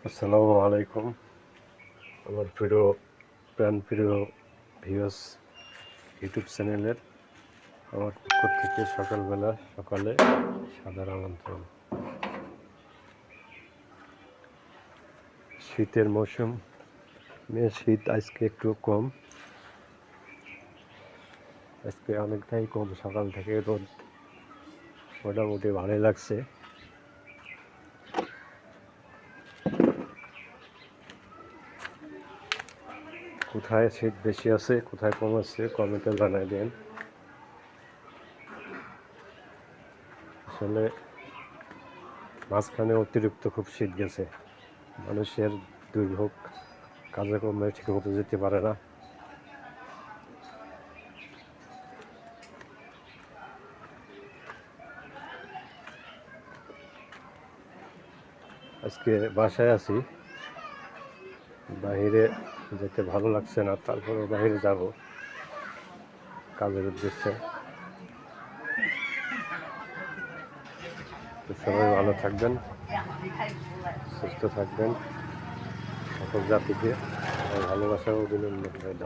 আসসালামু আলাইকুম। আমার প্রিয় ভিউয়ার্স ইউটিউব চ্যানেলের আমার পক্ষ থেকে সকালে সাদর আমন্ত্রণ। শীতের মৌসুম, শীত আজকে একটু কম, আজকে অনেকটাই কম। সকাল থেকে রোদ মোটামুটি ভালোই লাগছে। কোথায় শীত বেশি আছে, কোথায় কম আছে কমেন্টে জানাই দেন। আসলে মাঝখানে অতিরিক্ত খুব শীত গেছে, মানুষের দুর্ভোগ, কাজে কর্মে ঠিক মতো যেতে পারে না। আজকে বাসায় আছি, বাহিরে যেতে ভালো লাগছে না, তারপরেও বাহিরে যাব কাজের উদ্দেশ্যে। তো সবাই ভালো থাকবেন, সুস্থ থাকবেন। সকল জাতিকে ভালোবাসা ও অভিনন্দন রইল।